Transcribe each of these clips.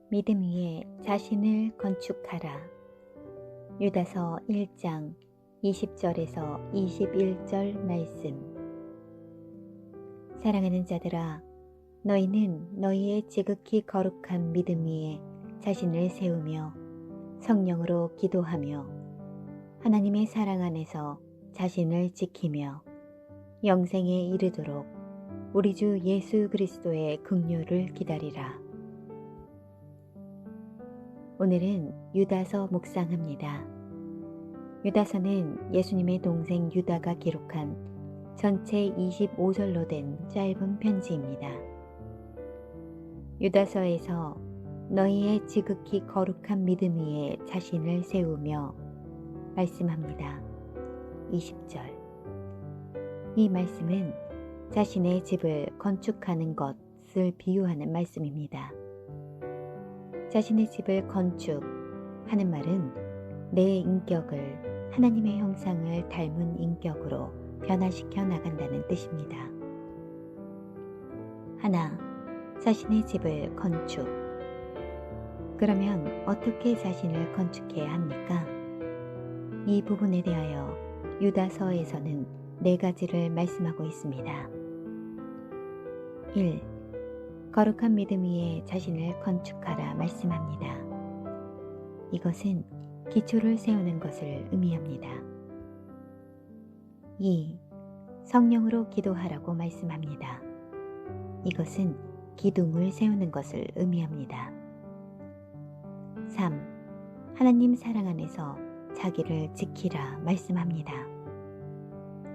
믿음 위에 자신을 건축하라. 유다서 1장 20절에서 21절 말씀. 사랑하는 자들아, 너희는 너희의 지극히 거룩한 믿음 위에 자신을 세우며 성령으로 기도하며 하나님의 사랑 안에서 자신을 지키며 영생에 이르도록 우리 주 예수 그리스도의 긍휼을 기다리라. 오늘은 유다서 묵상합니다. 유다서는 예수님의 동생 유다가 기록한 전체 25절로 된 짧은 편지입니다. 유다서에서 너희의 지극히 거룩한 믿음 위에 자신을 세우며 말씀합니다. 20절. 이 말씀은 자신의 집을 건축하는 것을 비유하는 말씀입니다. 자신의 집을 건축하는 말은 내 인격을 하나님의 형상을 닮은 인격으로 변화시켜 나간다는 뜻입니다. 하나, 자신의 집을 건축. 그러면 어떻게 자신을 건축해야 합니까? 이 부분에 대하여 유다서에서는 4가지를 말씀하고 있습니다. 1. 거룩한 믿음 위에 자신을 건축하라 말씀합니다. 이것은 기초를 세우는 것을 의미합니다. 2. 성령으로 기도하라고 말씀합니다. 이것은 기둥을 세우는 것을 의미합니다. 3. 하나님 사랑 안에서 자기를 지키라 말씀합니다.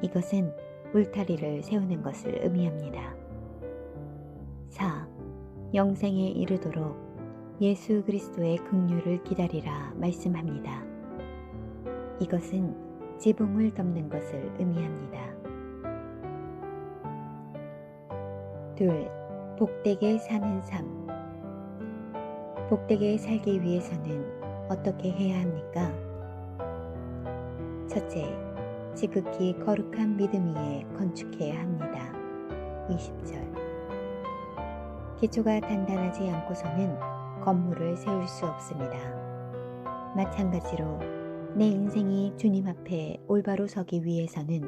이것은 울타리를 세우는 것을 의미합니다. 4. 영생에 이르도록 예수 그리스도의 긍휼을 기다리라 말씀합니다. 이것은 지붕을 덮는 것을 의미합니다. 2. 복되게 사는 삶. 복되게 살기 위해서는 어떻게 해야 합니까? 첫째, 지극히 거룩한 믿음 위에 건축해야 합니다. 20절. 기초가 단단하지 않고서는 건물을 세울 수 없습니다. 마찬가지로 내 인생이 주님 앞에 올바로 서기 위해서는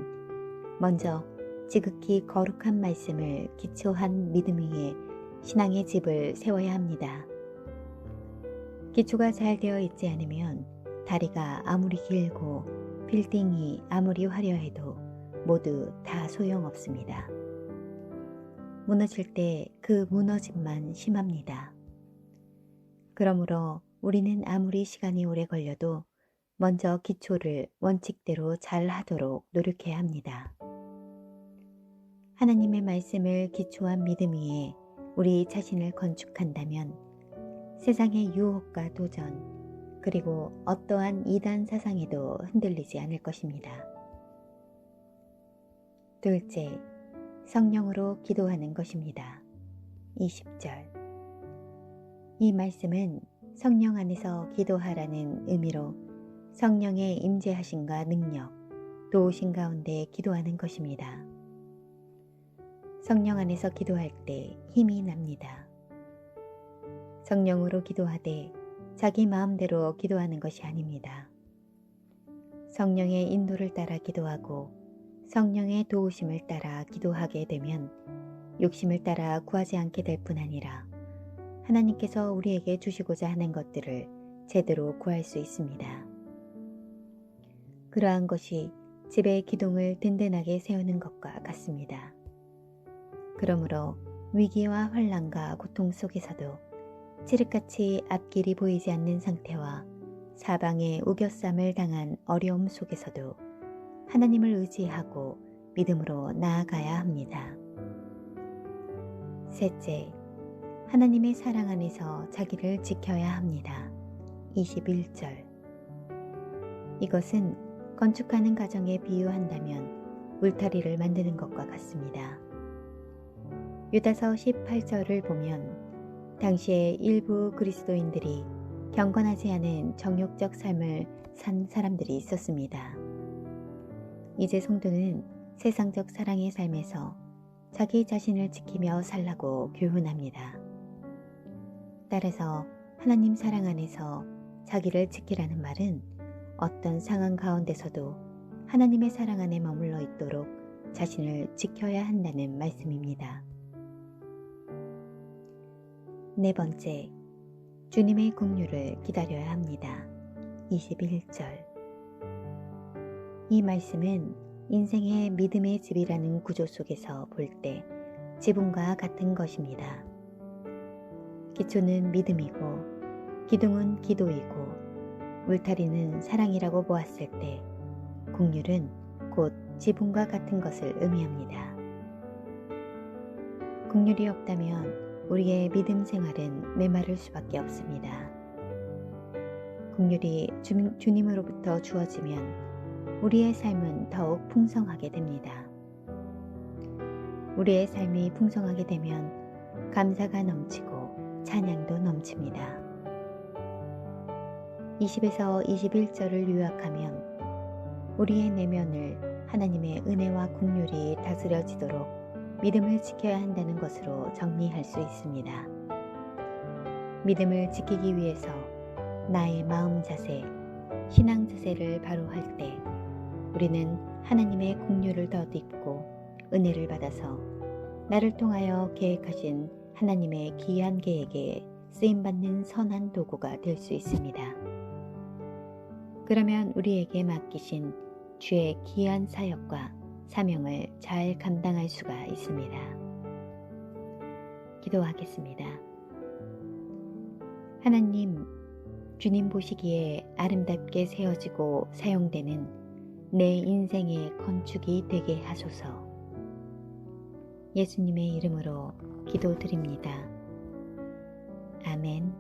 먼저 지극히 거룩한 말씀을 기초한 믿음 위에 신앙의 집을 세워야 합니다. 기초가 잘 되어 있지 않으면 다리가 아무리 길고 빌딩이 아무리 화려해도 모두 다 소용없습니다. 무너질 때 그 무너짐만 심합니다. 그러므로 우리는 아무리 시간이 오래 걸려도 먼저 기초를 원칙대로 잘 하도록 노력해야 합니다. 하나님의 말씀을 기초한 믿음 위에 우리 자신을 건축한다면 세상의 유혹과 도전, 그리고 어떠한 이단 사상에도 흔들리지 않을 것입니다. 둘째, 성령으로 기도하는 것입니다. 20절. 이 말씀은 성령 안에서 기도하라는 의미로 성령의 임재하심과 능력, 도우심 가운데 기도하는 것입니다. 성령 안에서 기도할 때 힘이 납니다. 성령으로 기도하되 자기 마음대로 기도하는 것이 아닙니다. 성령의 인도를 따라 기도하고 성령의 도우심을 따라 기도하게 되면 욕심을 따라 구하지 않게 될 뿐 아니라 하나님께서 우리에게 주시고자 하는 것들을 제대로 구할 수 있습니다. 그러한 것이 집의 기둥을 든든하게 세우는 것과 같습니다. 그러므로 위기와 환난과 고통 속에서도 칠흑같이 앞길이 보이지 않는 상태와 사방에 우겨쌈을 당한 어려움 속에서도 하나님을 의지하고 믿음으로 나아가야 합니다. 셋째, 하나님의 사랑 안에서 자기를 지켜야 합니다. 21절. 이것은 건축하는 과정에 비유한다면 울타리를 만드는 것과 같습니다. 유다서 18절을 보면 당시의 일부 그리스도인들이 경건하지 않은 정욕적 삶을 산 사람들이 있었습니다. 이제 성도는 세상적 사랑의 삶에서 자기 자신을 지키며 살라고 교훈합니다. 따라서 하나님 사랑 안에서 자기를 지키라는 말은 어떤 상황 가운데서도 하나님의 사랑 안에 머물러 있도록 자신을 지켜야 한다는 말씀입니다. 네 번째, 주님의 긍휼을 기다려야 합니다. 21절. 이 말씀은 인생의 믿음의 집이라는 구조 속에서 볼 때 지붕과 같은 것입니다. 기초는 믿음이고 기둥은 기도이고 울타리는 사랑이라고 보았을 때 긍휼은 곧 지붕과 같은 것을 의미합니다. 긍휼이 없다면 우리의 믿음 생활은 메마를 수밖에 없습니다. 긍휼이 주님으로부터 주어지면 우리의 삶은 더욱 풍성하게 됩니다. 우리의 삶이 풍성하게 되면 감사가 넘치고 찬양도 넘칩니다. 20에서 21절을 요약하면 우리의 내면을 하나님의 은혜와 긍휼이 다스려지도록 믿음을 지켜야 한다는 것으로 정리할 수 있습니다. 믿음을 지키기 위해서 나의 마음 자세, 신앙 자세를 바로 할 때 우리는 하나님의 긍휼을 덧입고 은혜를 받아서 나를 통하여 계획하신 하나님의 귀한 계획에 쓰임받는 선한 도구가 될 수 있습니다. 그러면 우리에게 맡기신 주의 귀한 사역과 사명을 잘 감당할 수가 있습니다. 기도하겠습니다. 하나님, 주님 보시기에 아름답게 세워지고 사용되는 내 인생의 건축이 되게 하소서. 예수님의 이름으로 기도드립니다. 아멘.